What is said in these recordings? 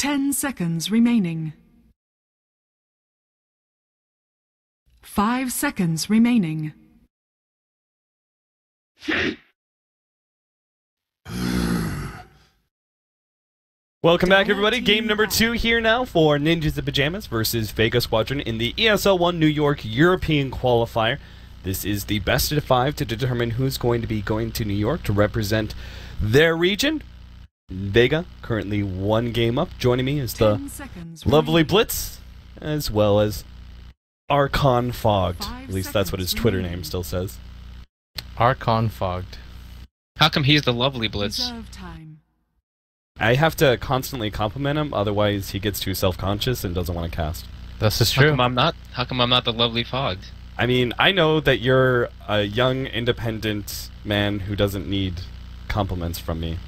10 seconds remaining. 5 seconds remaining. Welcome back, everybody. Game number 2 here now for Ninjas in Pyjamas versus Vega Squadron in the ESL 1 New York European Qualifier. This is the best of 5 to determine who's going to be going to New York to represent their region. Vega, currently 1 game up. Joining me is the lovely Blitz, as well as Archon Fogged. At least that's what his Twitter name still says. Archon Fogged. How come he's the lovely Blitz? I have to constantly compliment him, otherwise he gets too self-conscious and doesn't want to cast. This is true. How come I'm not the lovely Fogged? I mean, I know that you're a young, independent man who doesn't need compliments from me.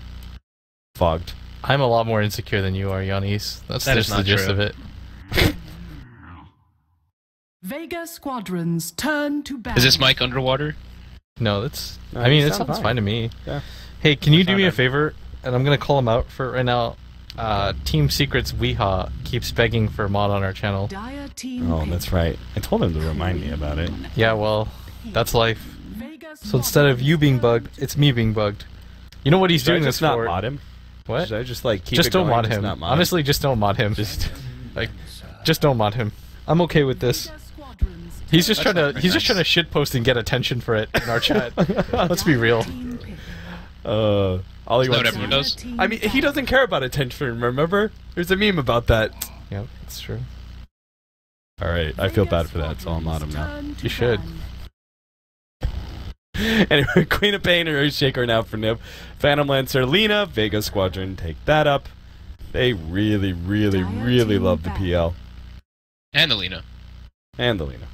Fogged. I'm a lot more insecure than you are, Yannis. That's just the gist of it. Vega Squadron's turn to battle. Is this mic underwater? No, that's... No, I mean, it sounds sounds fine to me. Yeah. Hey, can you do me a favor? And I'm going to call him out for right now. Team Secrets Weehaw keeps begging for a mod on our channel. Oh, that's right. I told him to remind me about it. Yeah, well, that's life. So instead of you being bugged, it's me being bugged. You know what he's doing this for? Should I just not mod him? What? Should I just like keep just it don't going, mod him. not mod Honestly, just don't mod him. Just don't mod him. I'm okay with this. He's just trying to shitpost and get attention for it in our chat. Let's be real. All he wants everyone does. I mean, he doesn't care about attention, remember? There's a meme about that. Yep, that's true. Alright, I feel bad for that, so I'll mod him now. You should. Anyway, Queen of Pain and Earthshaker now for NiP. Phantom Lancer, Lena, Vega Squadron, take that up. They really, really, really love the PL. And the Lena. And the Lena.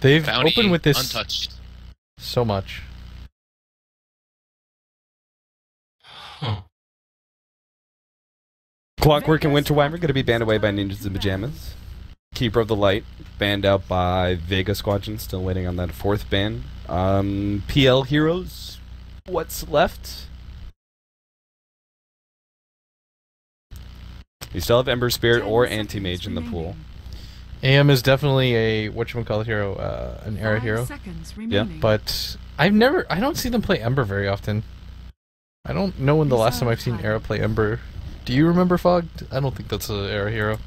They've Bounty opened with this untouched. so much. Clockwork and Winter Wyvern going to be banned away by Ninjas in Pyjamas. Keeper of the Light, banned out by Vega Squadron, still waiting on that 4th ban. PL Heroes, what's left? You still have Ember Spirit or Anti-Mage in the pool. AM is definitely a whatchamacallit hero, an era hero. Yeah. But I don't see them play Ember very often. I don't know when the last time I've seen Era play Ember. Do you remember Fogged? I don't think that's an Era hero.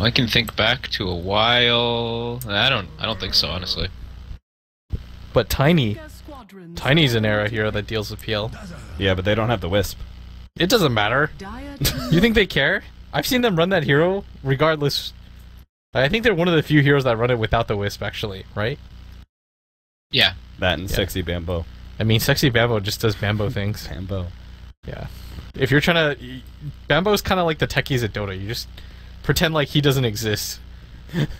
I can think back to a while. I don't think so, honestly. But Tiny's an Era hero that deals with PL. Yeah, but they don't have the Wisp. It doesn't matter. You think they care? I've seen them run that hero regardless. I think they're one of the few heroes that run it without the Wisp, actually, right? Yeah. That and Sexy Bambo. I mean, Sexy Bambo just does Bambo things. Bambo. Yeah. If you're trying to... Bambo's kind of like the techies at Dota. You just pretend like he doesn't exist.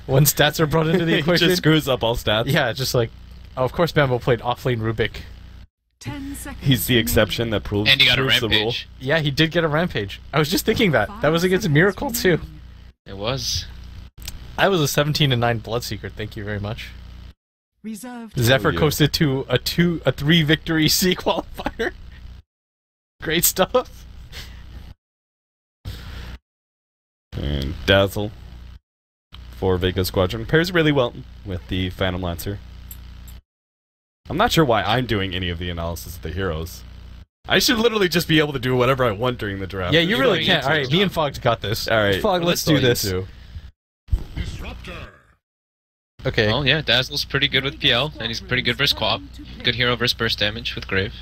When stats are brought into the equation... He just screws up all stats. Yeah, just like... Oh, of course Bambo played offlane Rubik. 10 seconds. He's the exception that proves, And he got a the rule. rampage. Yeah, he did get a Rampage. I was just thinking that. That was against Miracle, too. It was. I was a 17-9 Bloodseeker, thank you very much. Reserved. Zephyr coasted to a 3 victory C qualifier. Great stuff. And Dazzle for Vega Squadron pairs really well with the Phantom Lancer. I'm not sure why I'm doing any of the analysis of the heroes. I should literally just be able to do whatever I want during the draft. Yeah, you really can't. Alright, me and Fogg got this. Alright, Fogg, let's do this. Okay. Well, yeah, Dazzle's pretty good with PL, and he's pretty good versus Quap. Good hero versus burst damage with Grave.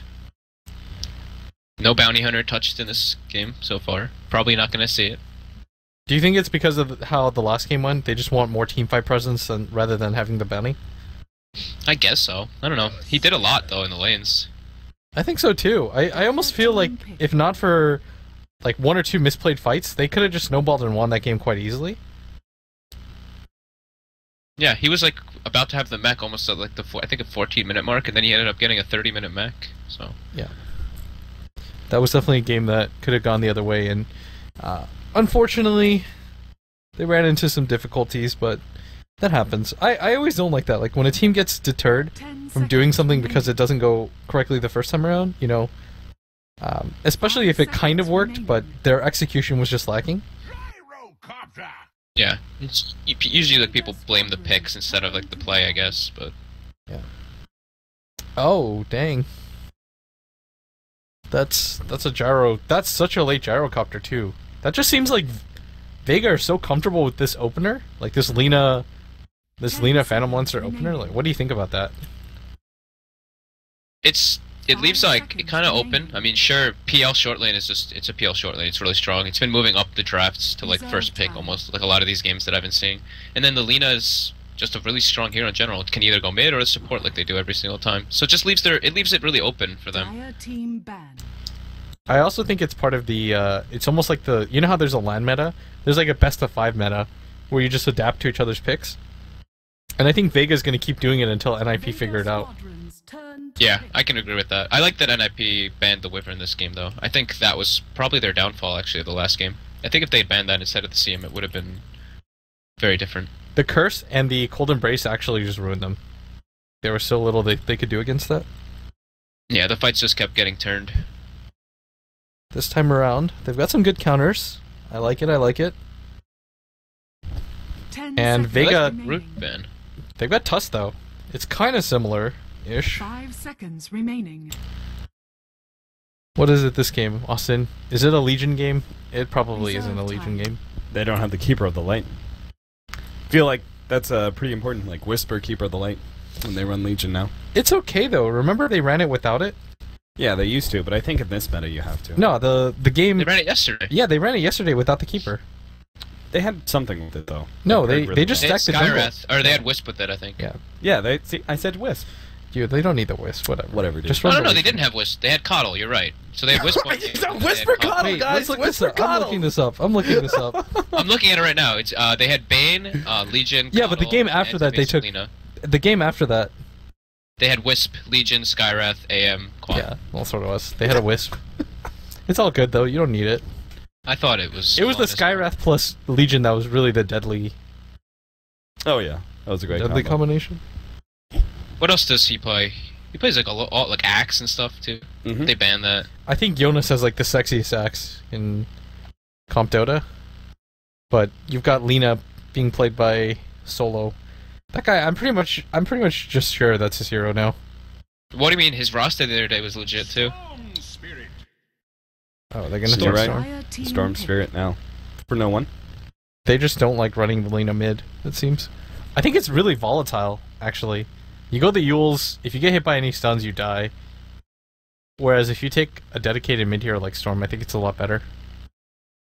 No Bounty Hunter touched in this game so far. Probably not going to see it. Do you think it's because of how the last game went? They just want more teamfight presence rather than having the bounty? I guess so. I don't know. He did a lot, though, in the lanes. I think so, too. I almost feel like, if not for like 1 or 2 misplayed fights, they could have just snowballed and won that game quite easily. Yeah, he was like about to have the mech almost at like I think a 14-minute mark, and then he ended up getting a 30-minute mech. So yeah, that was definitely a game that could have gone the other way, and unfortunately, they ran into some difficulties. But that happens. I always don't like that. Like when a team gets deterred from doing something because it doesn't go correctly the first time around, you know, Especially if it kind of worked, but their execution was just lacking. Yeah, usually like people blame the picks instead of like the play, I guess. But yeah. Oh dang. That's a gyro. That's such a late gyrocopter too. That just seems like Vega are so comfortable with this opener, like this Lina Phantom Lancer opener. Like, what do you think about that? It leaves like it kind of open. I mean, sure, PL short lane is it's a PL short lane. It's really strong. It's been moving up the drafts to like first pick almost, like a lot of these games that I've been seeing. And then the Lina is just a really strong hero in general. It can either go mid or support like they do every single time. So it just leaves it really open for them. I also think it's part of the it's almost like the, you know how there's a LAN meta? There's like a best of 5 meta where you just adapt to each other's picks. And I think Vega's going to keep doing it until NiP figure it out. Yeah, I can agree with that. I like that NiP banned the Wyvern in this game, though. I think that was probably their downfall, actually, of the last game. I think if they had banned that instead of the CM, it would have been very different. The Curse and the Cold Embrace actually just ruined them. There was so little they could do against that. Yeah, the fights just kept getting turned. This time around, they've got some good counters. I like it, I like it. And Vega... Like root ban. They've got Tusk, though. It's kind of similar-ish. 5 seconds remaining. What is it this game, Austin? Is it a Legion game? It probably isn't a Legion game. They don't have the Keeper of the Light. I feel like that's pretty important, like Whisper Keeper of the Light, when they run Legion now. It's okay, though. Remember they ran it without it? Yeah, they used to, but I think in this meta you have to. No, the game... They ran it yesterday. Yeah, they ran it yesterday without the Keeper. They had something with it, though. No, they just They had stacked the jungle. Skywrath, or they had Wisp with it, I think. Yeah. Yeah, see, I said Wisp. Dude, they don't need the Wisp, whatever. Whatever, dude. Just No, run no, the they Legion. didn't have Wisp. They had Coddle, you're right. So they had Wisp one game, It's a and they had Whisper Coddle, Wait, guys! let's look this Whisper up. I'm Coddle! looking this up. I'm looking this up. I'm looking at it right now. It's they had Bane, Legion, Yeah, but the Coddle, game after and that they took... Lina. The game after that... They had Wisp, Legion, Skywrath, AM, Quad. Yeah, well, sort of was. They had a Wisp. It's all good, though. You don't need it. I thought it was... It was the honest. Skywrath plus Legion that was really the deadly Oh, yeah. That was a great deadly combo. combination. What else does he play? He plays like like Axe and stuff too. Mhm. They banned that. I think Jonas has like the sexiest axe in Comp Dota. But you've got Lina being played by Solo. That guy, I'm pretty much just sure that's his hero now. What do you mean? His roster the other day was legit too. Oh, they're gonna You're start right. Storm. Storm Spirit now. For no one. They just don't like running the Lina mid, it seems. I think it's really volatile, actually. You go the Yules, if you get hit by any stuns, you die. Whereas if you take a dedicated mid hero like Storm, I think it's a lot better.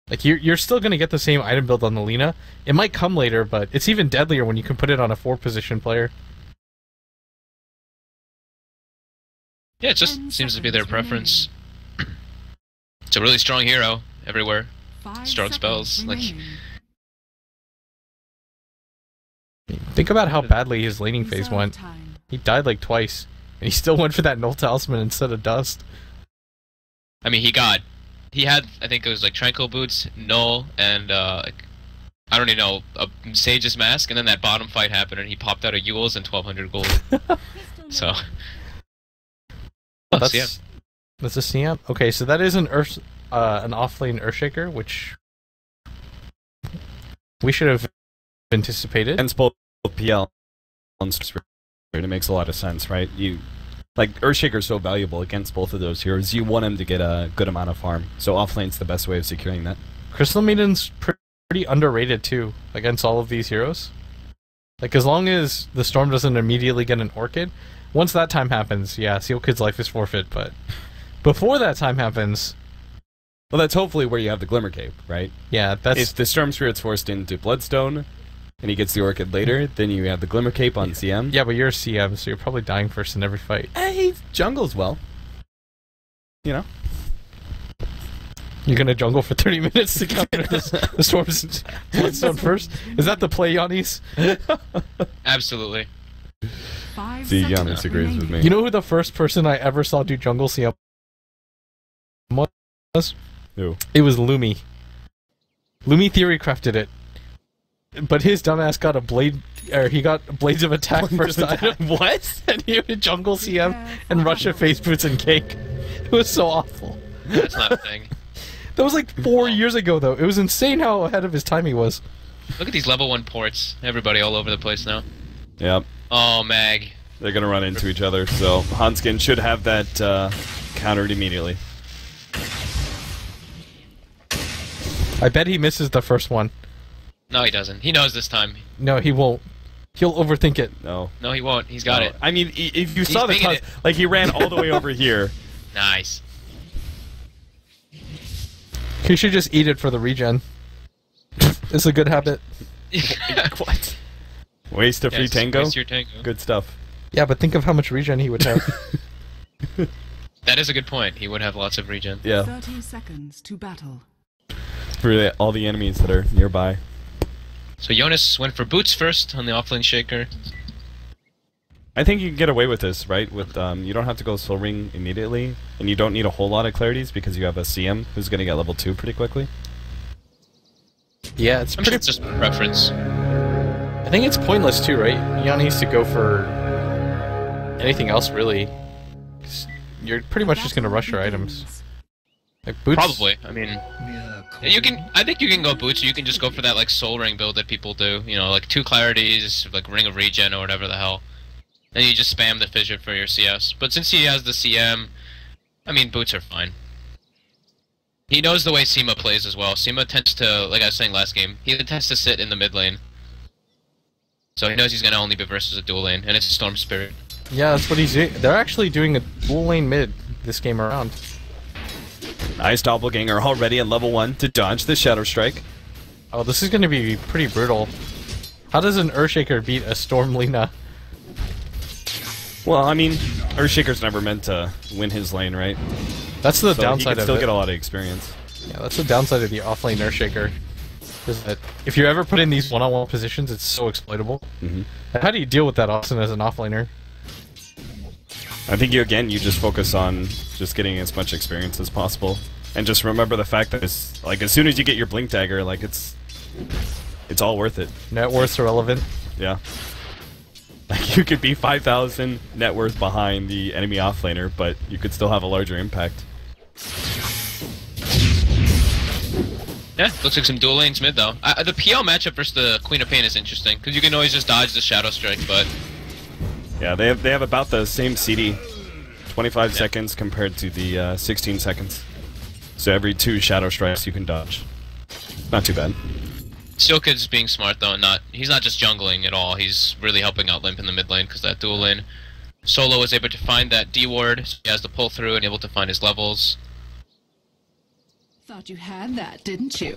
Like, you're still gonna get the same item build on the Lina. It might come later, but it's even deadlier when you can put it on a 4-position player. Yeah, it just seems to be their preference. It's a really strong hero everywhere. Strong spells, like... Think about how badly his laning phase went. He died like twice, and he still went for that Null Talisman instead of Dust. I mean, he had, I think it was like Tranquil Boots, Null, and like, I don't even know, a Sage's Mask, and then that bottom fight happened, and he popped out a Yules and 1200 gold. So... That's yeah. That's a CM? Okay, so that is an off-lane Earthshaker, which we should have anticipated. And both PL and Spirit. It makes a lot of sense, right? Like, Earthshaker's so valuable against both of those heroes. You want him to get a good amount of farm. So offlane's the best way of securing that. Crystal Maiden's pretty underrated, too, against all of these heroes. Like, as long as the Storm doesn't immediately get an Orchid, once that time happens, yeah, Seal Kid's life is forfeit, but before that time happens... Well, that's hopefully where you have the Glimmer Cape, right? Yeah, that's... If the Storm Spirit's forced into Bloodstone, and he gets the Orchid later, then you have the Glimmer Cape on CM. Yeah, but you're a CM, so you're probably dying first in every fight. He jungles well. You know? You're gonna jungle for 30 minutes to counter the Storm's Bloodstone first? Is that the play, Yannis? Absolutely. See, Giannis agrees with me. You know who the first person I ever saw do jungle CM was? Who? It was Lumi. Lumi Theory crafted it. But his dumbass got a blade, or he got Blades of Attack first item. What? And he would jungle CM and Russia face boots and cake. It was so awful. That's not a thing. That was like 4 years ago, though. It was insane how ahead of his time he was. Look at these level 1 ports. Everybody all over the place now. Yep. Oh, Mag. They're going to run into each other, so Hanskin should have that countered immediately. I bet he misses the first one. No, he doesn't. He knows this time. No, he won't. He'll overthink it. No. No, he won't. He's got it. I mean, if you saw the pinging toss, it. like he ran all the way over here. Nice. He should just eat it for the regen. It's a good habit. What? Waste a free Yes, tango? waste your tango. Good stuff. Yeah, but think of how much regen he would have. That is a good point. He would have lots of regen. Yeah. 30 seconds to battle. For all the enemies that are nearby. So Jonas went for boots first on the offlane shaker. I think you can get away with this, right? With you don't have to go soul ring immediately, and you don't need a whole lot of clarities because you have a CM who's going to get level 2 pretty quickly. Yeah, it's I'm pretty. sure it's just preference. I think it's pointless too, right? You don't need to go for anything else really. 'Cause you're pretty much just gonna rush your items. Like boots. Probably. I mean, you can. I think you can go boots. Or you can just go for that like soul ring build that people do. You know, like 2 clarities, like ring of regen or whatever the hell. And you just spam the fissure for your CS. But since he has the CM, I mean, boots are fine. He knows the way Seema plays as well. Seema tends to, like I was saying last game, he tends to sit in the mid lane. So he knows he's gonna only be versus a dual lane, and it's a Storm Spirit. Yeah, that's what he's doing. They're actually doing a dual lane mid this game around. Nice doppelganger already at level 1 to dodge the Shadow Strike. Oh, this is gonna be pretty brutal. How does an Earthshaker beat a Storm Lina? Well, I mean, Earthshaker's never meant to win his lane, right? That's the So he downside can of still it. get a lot of experience. Yeah, that's the downside of the offlane Earthshaker. Is that if you ever put in these one-on-one positions, it's so exploitable. Mm-hmm. And how do you deal with that, Austin, as an offlaner? I think you just focus on just getting as much experience as possible, and just remember the fact that it's like as soon as you get your blink dagger, like it's all worth it. Net worth's irrelevant. Yeah. Like you could be 5,000 net worth behind the enemy offlaner, but you could still have a larger impact. Yeah, looks like some dual lanes mid though. The PL matchup versus the Queen of Pain is interesting because you can always just dodge the Shadow Strike, but Yeah, they have about the same CD, 25 seconds compared to the 16 seconds. So every 2 Shadow Strikes you can dodge. Not too bad. Steel Kid's being smart though, and he's not just jungling at all. He's really helping out Limp in the mid lane because that dual lane. Solo was able to find that D ward, so he has to pull through and able to find his levels. Thought you had that, didn't you?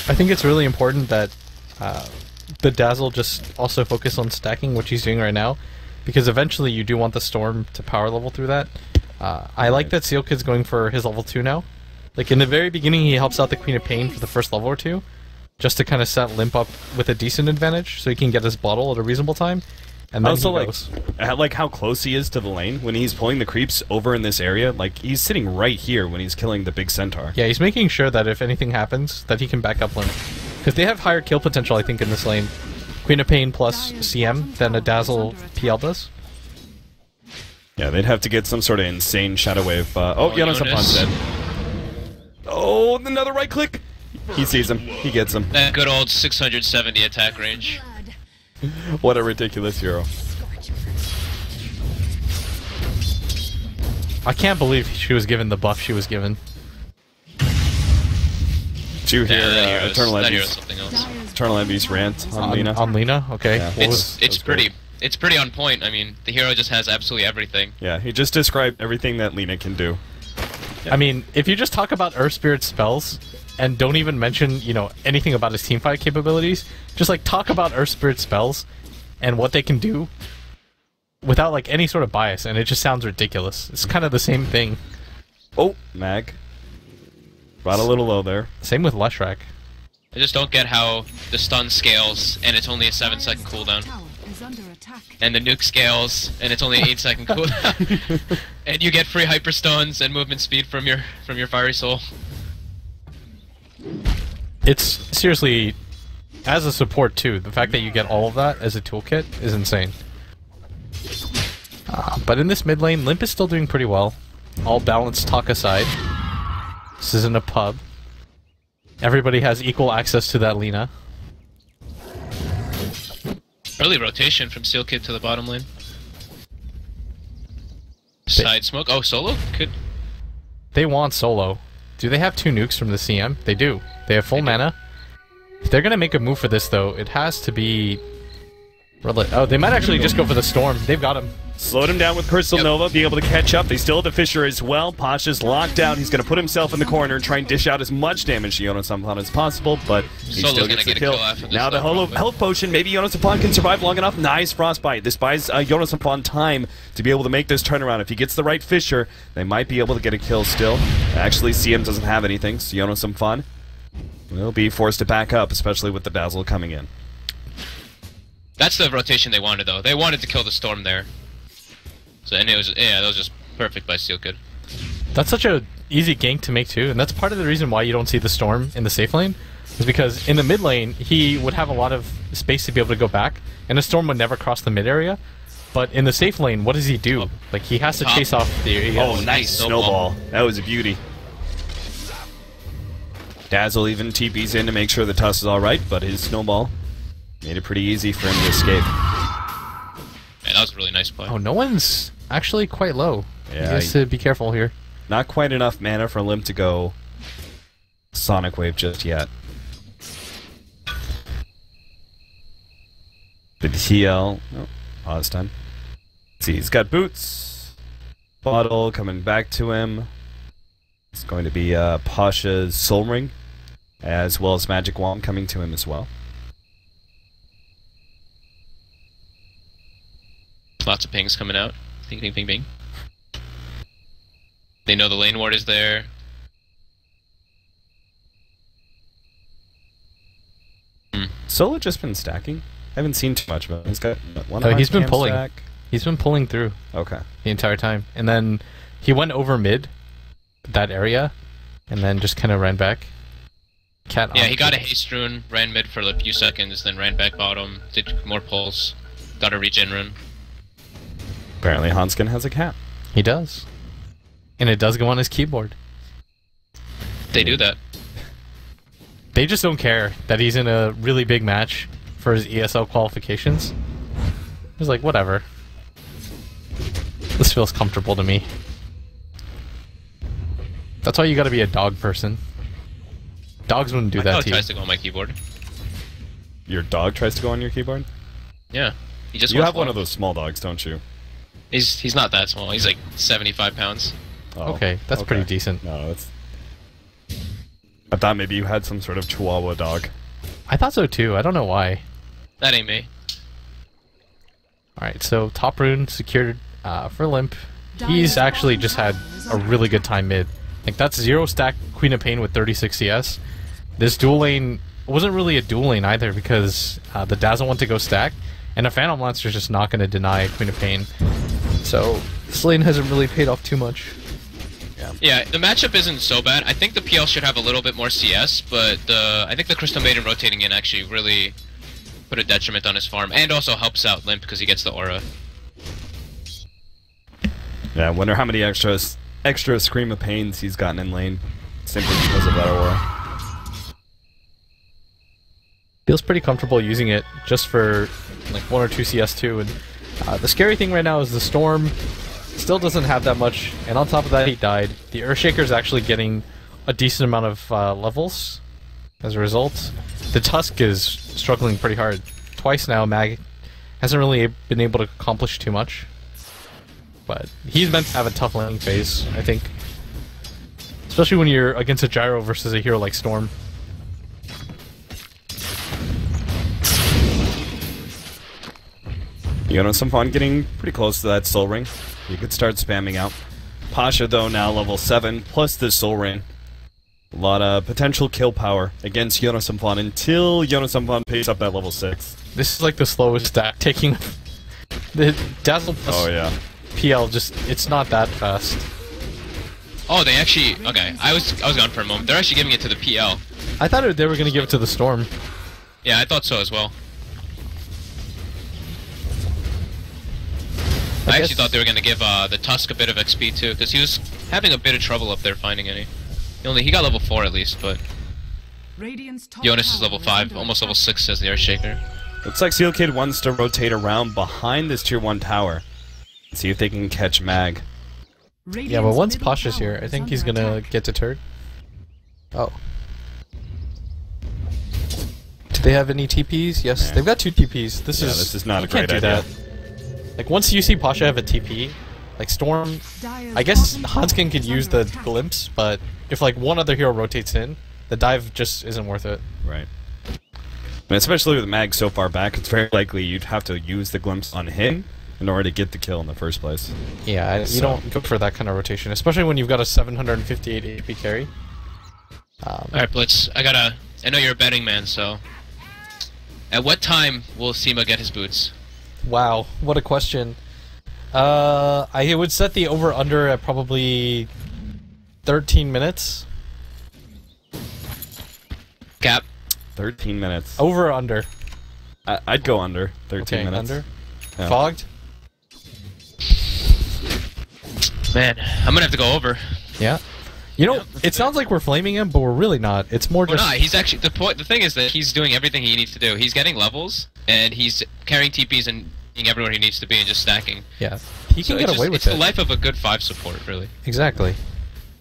I think it's really important that the Dazzle just also focus on stacking, which he's doing right now, because eventually you do want the Storm to power level through that. I like that Seal Kid's going for his level 2 now. Like in the very beginning, he helps out the Queen of Pain for the first level or 2, just to kind of set Limp up with a decent advantage, so he can get his bottle at a reasonable time. And then Also, he goes. like how close he is to the lane when he's pulling the creeps over in this area. Like he's sitting right here when he's killing the big centaur. Yeah, he's making sure that if anything happens, that he can back up Limp. Because they have higher kill potential, I think, in this lane. Queen of Pain plus CM than a Dazzle PL does. Yeah, they'd have to get some sort of insane shadow wave. Oh, Jonas Jonas. upon dead. Oh, another right click. He sees him. He gets him. That good old 670 attack range. What a ridiculous hero. I can't believe she was given the buff she was given. Did you hear that hero's Eternal Envy's something else. Eternal Envy's rant on Lina? On Lina? Okay. Yeah. What was- It's pretty. It's pretty on point. I mean, the hero just has absolutely everything. Yeah, he just described everything that Lina can do. I mean, if you just talk about Earth Spirit spells and don't even mention, you know, anything about his teamfight capabilities, just like talk about Earth Spirit spells and what they can do without like any sort of bias, and it just sounds ridiculous. It's kind of the same thing. Oh, Mag. Brought a little low there. Same with Leshrac. I just don't get how the stun scales and it's only a 7-second cooldown. Tower is under attack. And the nuke scales and it's only an 8-second cooldown. And you get free hyper stuns and movement speed from your fiery soul. It's seriously, as a support too, the fact that you get all of that as a toolkit is insane. But in this mid lane, Limp is still doing pretty well. All balance talk aside. This isn't a pub. Everybody has equal access to that Lina. Early rotation from Steel Kid to the bottom lane. Side smoke. Oh, solo? Could. They want solo. Do they have 2 nukes from the CM? They do. They have full mana. If they're gonna make a move for this, though, it has to be... Oh, they might actually just go for the Storm. They've got him. Slowed him down with Crystal Nova, be able to catch up. They still have the Fisher as well. Pasha's locked down. He's going to put himself in the corner and try and dish out as much damage to Jonas Sampan as possible, but he still gets the kill. Now the health potion, maybe Jonas Sampan can survive long enough. Nice Frostbite. This buys Jonas Sampan time to be able to make this turnaround. If he gets the right Fisher, they might be able to get a kill still. Actually, CM doesn't have anything, so Jonas Sampan will be forced to back up, especially with the Dazzle coming in. That's the rotation they wanted, though. They wanted to kill the Storm there. So, and it was, yeah, that was just perfect by Steel Kid. That's such a easy gank to make too, and that's part of the reason why you don't see the Storm in the safe lane, is because in the mid lane, he would have a lot of space to be able to go back, and the Storm would never cross the mid area. But in the safe lane, what does he do? Like, he has to chase off the... Oh, nice snowball. That was a beauty. Dazzle even TP's in to make sure the Tusk is alright, but his snowball made it pretty easy for him to escape. Man, that was a really nice play. Oh, no one's actually quite low. Yeah, he has to be careful here. Not quite enough mana for Limp to go Sonic Wave just yet. The TL... Oh, pause time. Let's see, he's got boots. Bottle coming back to him. It's going to be Pasha's Soul Ring, as well as Magic Wand coming to him as well. Lots of pings coming out. Ping, ping, ping, ping. They know the lane ward is there. Solo just been stacking? I haven't seen too much of him. He's got one. No, he's been cam pulling. stack. He's been pulling through. Okay. The entire time. And then he went over mid, that area, and then just kind of ran back. Cat Yeah, he got a haste rune, ran mid for a few seconds, then ran back bottom, did more pulls, got a regen rune. Apparently Hanskin has a cat. He does. And it does go on his keyboard. They do that. They just don't care that he's in a really big match for his ESL qualifications. He's like, whatever. This feels comfortable to me. That's why you gotta be a dog person. Dogs wouldn't do My that dog to you. tries to go on my keyboard. Your dog tries to go on your keyboard? Yeah. He just You wants have one of those small dogs, don't you? He's not that small. He's like 75 pounds. Oh, Okay, that's pretty decent. No, it's... I thought maybe you had some sort of Chihuahua dog. I thought so too. I don't know why. That ain't me. Alright, so top rune secured for Limp. He's actually just had a really good time mid. Like, that's 0 stack Queen of Pain with 36 CS. This dual lane wasn't really a dual lane either, because the Dazzle went to go stack, and a Phantom Lancer's just not going to deny Queen of Pain. So, this lane hasn't really paid off too much. Yeah, the matchup isn't so bad. I think the PL should have a little bit more CS, but I think the Crystal Maiden rotating in actually really put a detriment on his farm, and also helps out Limp because he gets the aura. Yeah, I wonder how many extra Scream of Pains he's gotten in lane simply because of that aura. Feels pretty comfortable using it just for like 1 or 2 CS too. And the scary thing right now is the Storm still doesn't have that much, and on top of that he died. The Earthshaker's actually getting a decent amount of levels as a result. The Tusk is struggling pretty hard. Twice now, Mag hasn't really been able to accomplish too much. But he's meant to have a tough laning phase, I think. Especially when you're against a Gyro versus a hero like Storm. You know, some fun getting pretty close to that Soul Ring. You could start spamming out. Pasha, though, now level 7, plus this Soul Ring. A lot of potential kill power against Yonosamfon until Yonosamfon pays up that level 6. This is like the slowest stack, taking the Dazzle plus PL, just, it's not that fast. Oh, they actually... Okay, I was gone for a moment. They're actually giving it to the PL. I thought they were going to give it to the Storm. Yeah, I thought so as well. I actually thought they were going to give the Tusk a bit of XP too, because he was having a bit of trouble up there finding any. He got level 4 at least, but Radiant's top Jonas is tower level 5, under almost level attack. 6 as the Earthshaker. Looks like Seal Kid wants to rotate around behind this tier 1 tower. See if they can catch Mag. Yeah, but once Radiant's Pasha's middle here, tower I think is he's under gonna attack. get deterred. Oh. Do they have any TPs? Yes, Nah. they've got 2 TPs. This is not you a great can't do idea. that. Like, once you see Pasha have a TP, like Storm, Dire's I guess bottom tower Hanskin could is use under the attack. glimpse, but if like one other hero rotates in, the dive just isn't worth it. Right. And especially with Mag so far back, it's very likely you'd have to use the glimpse on him in order to get the kill in the first place. Yeah, you don't go for that kind of rotation, especially when you've got a 758 HP carry. Alright, Blitz, I know you're a betting man, so... At what time will Seema get his boots? Wow, what a question. I would set the over-under at probably 13 minutes. Cap. 13 minutes. Over-under. I'd go under 13 Okay, minutes. under. Yeah. Fogged? Man, I'm gonna have to go over. Yeah. You know, it sounds like we're flaming him, but we're really not. It's more We're just... not. He's actually the thing is that he's doing everything he needs to do. He's getting levels, and he's carrying TPs and being everywhere he needs to be, and just stacking. Yeah. He can So get it's away just- with it's it. the life of a good 5 support, really. Exactly.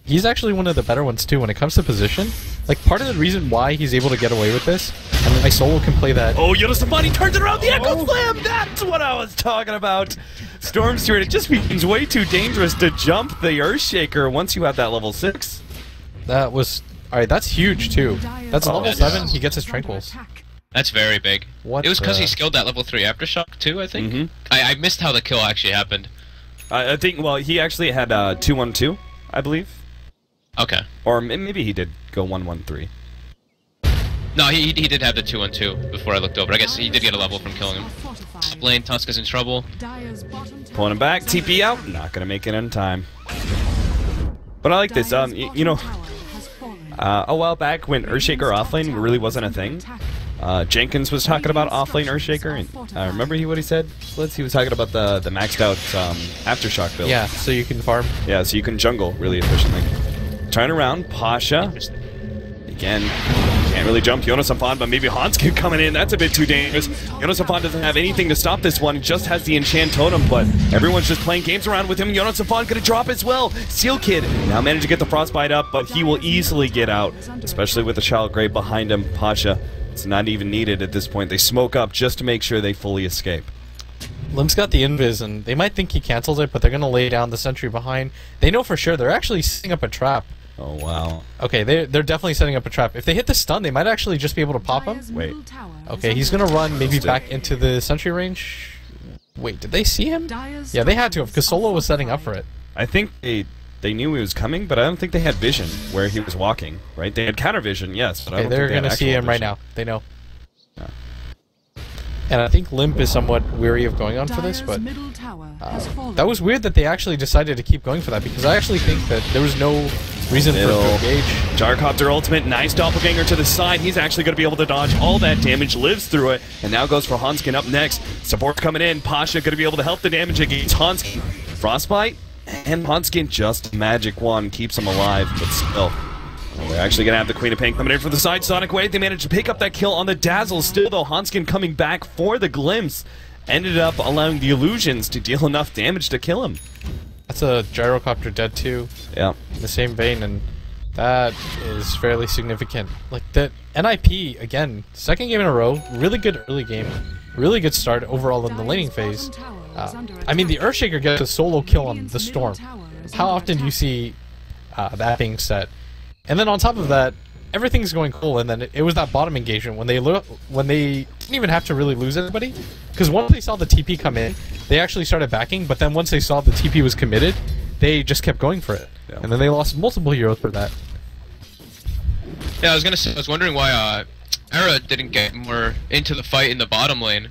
He's actually one of the better ones too when it comes to position. Like, part of the reason why he's able to get away with this, and my solo can play that... Oh, Jonas Stefani turns it around the Echo Slam! That's what I was talking about! Storm Spirit, it just becomes way too dangerous to jump the Earthshaker once you have that level 6. That was... Alright, that's huge too. That's Oh, level yeah. 7, he gets his Tranquils. That's very big. What It was because the- he skilled that level 3 Aftershock, too, I think? Mhm. I missed how the kill actually happened. I think, well, he actually had 2-1-2, I believe. Okay. Or maybe he did go 1-1-3. No, he did have the 2-1-2 before I looked over. I guess he did get a level from killing him. Top lane, Tuska's in trouble. Pulling him back, TP out, not gonna make it in time. But I like this, you know, a while back when Earthshaker offlane really wasn't a thing, Jenkins was talking about offlane Earthshaker, and remember what he said? He was talking about the maxed out Aftershock build. Yeah, so you can farm. Yeah, so you can jungle really efficiently. Turn around, Pasha. Again, can't really jump Jonas Stefan, but maybe Hanskin coming in. That's a bit too dangerous. Jonas Stefan doesn't have anything to stop this one. He just has the enchant totem, but everyone's just playing games around with him. Jonas Stefan gonna drop as well. Seal Kid now managed to get the frostbite up, but he will easily get out, especially with the Child Grave behind him. Pasha, it's not even needed at this point. They smoke up just to make sure they fully escape. Lim's got the invis, and they might think he cancels it, but they're gonna lay down the sentry behind. They know for sure they're actually setting up a trap. Oh, wow. Okay, they're definitely setting up a trap. If they hit the stun, they might actually just be able to pop him. Wait. Okay, he's gonna run maybe back into the sentry range. Wait, did they see him? Yeah, they had to have, because Solo was setting up for it. I think they knew he was coming, but I don't think they had vision where he was walking, right? They had counter vision, yes, but I Okay, don't they're think they had gonna see actual him right vision. now. They know. Yeah. And I think Limp is somewhat weary of going on for this, but that was weird that they actually decided to keep going for that, because I actually think that there was no reason for it to engage. Jarcopter ultimate, nice doppelganger to the side. He's actually going to be able to dodge all that damage, lives through it, and now goes for Hanskin up next. Support coming in. Pasha going to be able to help the damage against Hanskin. Frostbite, and Hanskin just magic wand keeps him alive, but still. They're actually going to have the Queen of Pain coming in from the side. Sonic Wave, they managed to pick up that kill on the Dazzle. Still, though, Hanskin coming back for the Glimpse. Ended up allowing the Illusions to deal enough damage to kill him. That's a Gyrocopter dead too. Yeah. In the same vein, and that is fairly significant. Like, the NiP, again, second game in a row, really good early game, really good start overall in the laning phase. I mean, the Earthshaker gets a solo kill on the Storm. How often do you see that being set? And then on top of that, everything's going cool, and then it was that bottom engagement when they didn't even have to really lose anybody, because once they saw the TP come in, they actually started backing, but then once they saw the TP was committed, they just kept going for it. Yeah. And then they lost multiple heroes for that. Yeah, I was wondering why Era didn't get more into the fight in the bottom lane,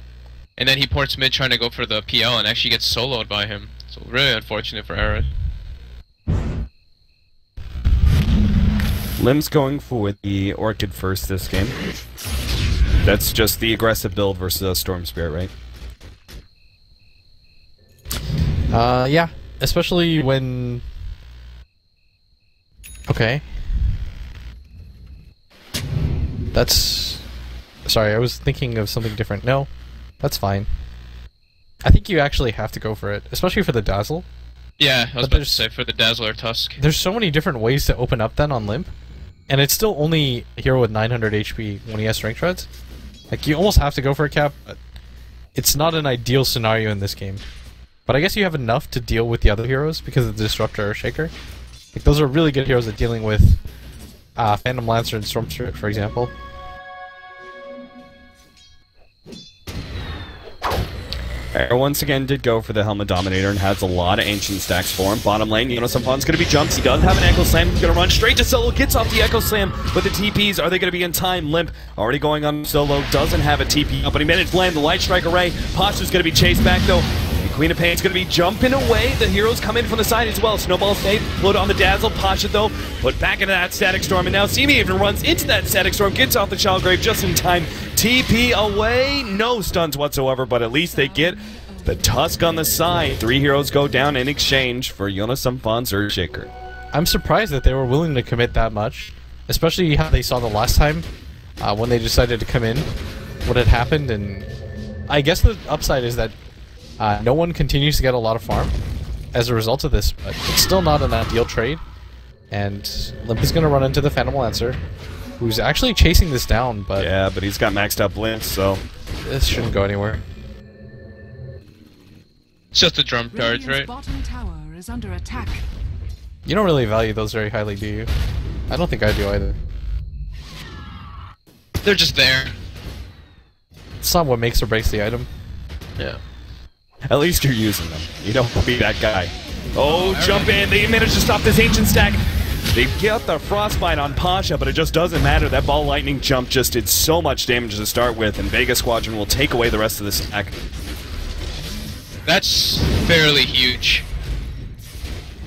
and then he ports mid trying to go for the PL and actually gets soloed by him. So really unfortunate for Era. Lim's going for the Orchid first this game. That's just the aggressive build versus a Storm Spirit, right? Yeah. Especially when... Okay. That's... Sorry, I was thinking of something different. No, that's fine. I think you actually have to go for it, especially for the Dazzle. Yeah, I was about to say for the Dazzle or Tusk. There's so many different ways to open up then on Limp, and it's still only a hero with 900 HP when he has Strength Treads. Like, you almost have to go for a cap, but it's not an ideal scenario in this game. But I guess you have enough to deal with the other heroes because of the Disruptor or Shaker. Like, those are really good heroes at dealing with Phantom Lancer and Storm Spirit, for example. Once again did go for the Helmet Dominator and has a lot of Ancient stacks for him. Bottom lane, Yonasampon's going to be jumped. He does have an Echo Slam. He's going to run straight to solo. Gets off the Echo Slam, but the TPs, are they going to be in time? Limp already going on solo. Doesn't have a TP up, but he managed to land the Light Strike Array. Pasha's going to be chased back, though. And Queen of Pain's going to be jumping away. The heroes come in from the side as well. Snowball safe. Float on the Dazzle. Pasha, though, put back into that Static Storm. And now Simi even runs into that Static Storm. Gets off the Shellgrave just in time. TP away. No stuns whatsoever, but at least they get the Tusk on the side. 3 heroes go down in exchange for Yonasampon's Earthshaker. I'm surprised that they were willing to commit that much, especially how they saw the last time when they decided to come in, what had happened, and I guess the upside is that no one continues to get a lot of farm as a result of this, but it's still not an ideal trade, and Limp is going to run into the Phantom Lancer, who's actually chasing this down, but... Yeah, but he's got maxed out Blitz, so... This shouldn't go anywhere. It's just the drum cards, right? Bottom tower is under attack. You don't really value those very highly, do you? I don't think I do either. They're just there. It's not what makes or breaks the item. Yeah. At least you're using them. You don't be that guy. Oh, jump in. They managed to stop this Ancient stack. They get the Frostbite on Pasha, but it just doesn't matter. That Ball Lightning jump just did so much damage to start with, and Vega Squadron will take away the rest of the stack. That's fairly huge.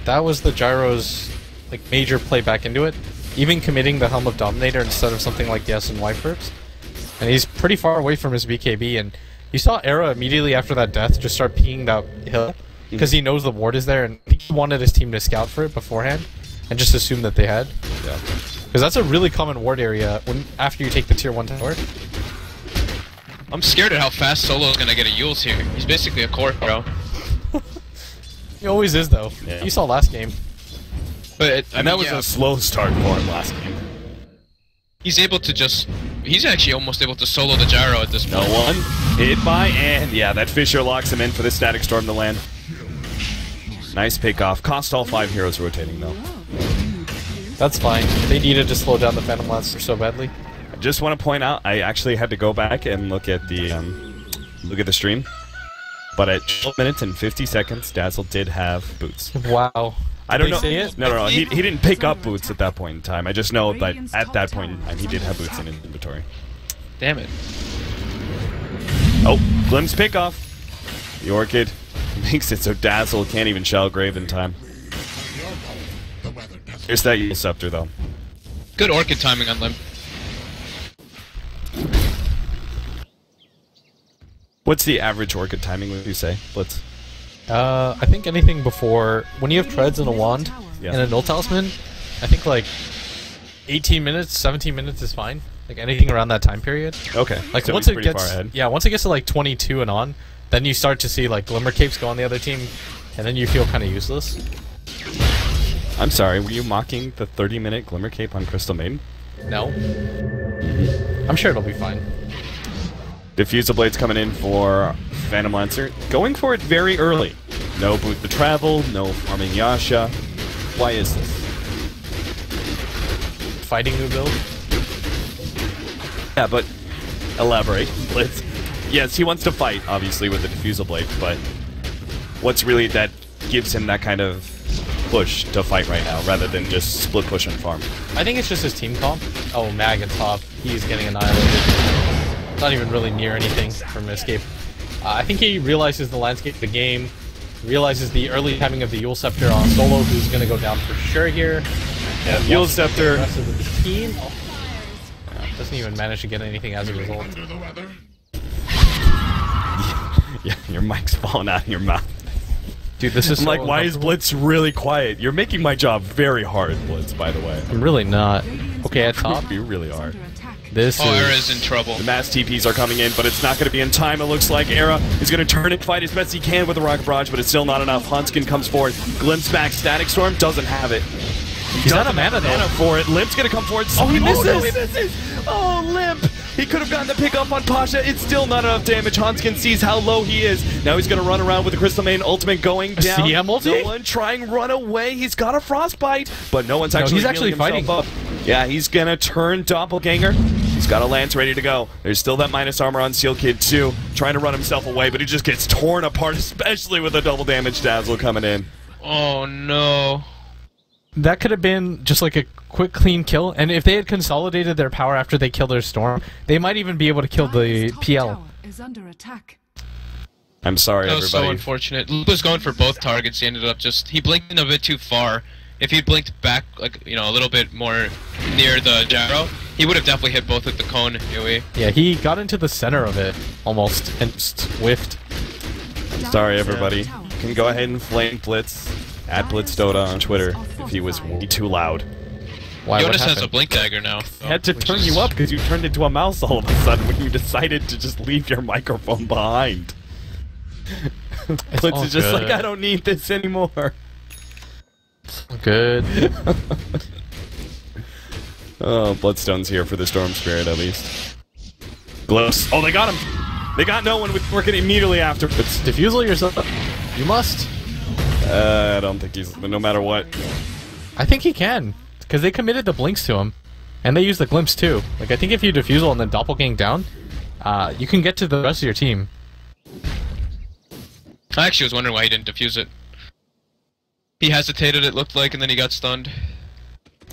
That was the Gyro's like major play back into it, even committing the Helm of Dominator instead of something like the S and Y perks. And he's pretty far away from his BKB, and you saw Era immediately after that death just start peeking that hill because he knows the ward is there, and he wanted his team to scout for it beforehand and just assume that they had. Yeah. Because that's a really common ward area when after you take the tier 1 tower. I'm scared at how fast Solo's gonna get a Yules here. He's basically a core hero. He always is, though. Yeah. You saw last game. But and that was a slow start for him last game. He's able to just... He's actually almost able to solo the Gyro at this point. No one hit by, and yeah, that Fissure locks him in for the Static Storm to land. Nice pick off. Cost all 5 heroes rotating, though. That's fine. They needed to slow down the Phantom Lancer so badly. Just want to point out, I actually had to go back and look at the stream. But at 12 minutes and 50 seconds, Dazzle did have boots. Wow. I don't know. See it? No. He didn't pick up boots at that point in time. I just know that at that point in time, he did have boots in his inventory. Damn it. Oh, glimpse pick off. The Orchid makes it so Dazzle can't even Shellgrave in time. Here's that Yule Scepter, though. Good Orchid timing on Limp. What's the average Orchid timing, would you say, Blitz? I think anything before... When you have Treads and a Wand Yeah. and a Null Talisman, I think like 18 minutes, 17 minutes is fine. Like anything around that time period. Okay. Like so once he's it pretty gets... far ahead. Yeah, once it gets to like 22 and on, then you start to see like Glimmer Capes go on the other team, and then you feel kind of useless. I'm sorry, were you mocking the 30-minute Glimmer Cape on Crystal Maiden? No. I'm sure it'll be fine. Diffusal Blade's coming in for Phantom Lancer. Going for it very early. No boot to travel, no farming Yasha. Why is this? Fighting new build? Yeah, but elaborate. Blitz. Yes, he wants to fight, obviously, with the Diffusal Blade, but what's really that gives him that kind of push to fight right now, rather than just split push and farm? I think it's just his team comp. Oh, Mag at top. He's getting annihilated. Not even really near anything from Escape. I think he realizes the landscape of the game, realizes the early timing of the Yule Scepter on Solo, who's going to go down for sure here. Yeah, Yule Scepter. The rest of the team doesn't even manage to get anything as a result. Yeah, your mic's falling out of your mouth. Dude, this is I'm so like, why is Blitz really quiet? You're making my job very hard, Blitz, by the way. I'm really not. Okay, at top. You really are. This Era is in trouble. The mass TPs are coming in, but it's not going to be in time. It looks like Era is going to turn and fight as best he can with the Rocket Barrage, but it's still not enough. Huntskin comes forward, glimpse back. Static Storm doesn't have it. He's out of mana though. For it. Limp's going to come forward. Oh, he misses! No, he misses! Oh, Limp! He could have gotten the pick up on Pasha. It's still not enough damage. Huntskin sees how low he is. Now he's going to run around with the Crystal Main ultimate going down. CM ulti? No one trying run away. He's got a Frostbite, but no one's actually he's actually fighting. up. Yeah, he's going to turn Doppelganger. He's got a lance ready to go. There's still that minus armor on Seal Kid too, trying to run himself away, but he just gets torn apart, especially with a double damage Dazzle coming in. Oh no. That could have been just like a quick, clean kill, and if they had consolidated their power after they killed their Storm, they might even be able to kill the PL. Is under attack. I'm sorry, That was everybody. so unfortunate. Luke was going for both targets. He ended up he blinked in a bit too far. If he blinked back, like, you know, a little bit more near the gyro, he would have definitely hit both with the cone AoE. Yeah, he got into the center of it, almost, and just whiffed. Sorry, everybody. You can go ahead and flame Blitz at Blitz Dota on Twitter if he was way too loud. Why, Jonas what has a happened? blink dagger now. I had to turn you up because you turned into a mouse all of a sudden when you decided to just leave your microphone behind. Blitz all is just good. like, I don't need this anymore. Good. Oh, Bloodstone's here for the Storm Spirit at least. Glows. Oh, they got him! They got no one working immediately after. It's defusal yourself. You must. I don't think he's, no matter what. I think he can, because they committed the blinks to him, and they used the glimpse too. Like, I think if you defusal and then doppelgang down, you can get to the rest of your team. I actually was wondering why he didn't defuse it. He hesitated, it looked like, and then he got stunned.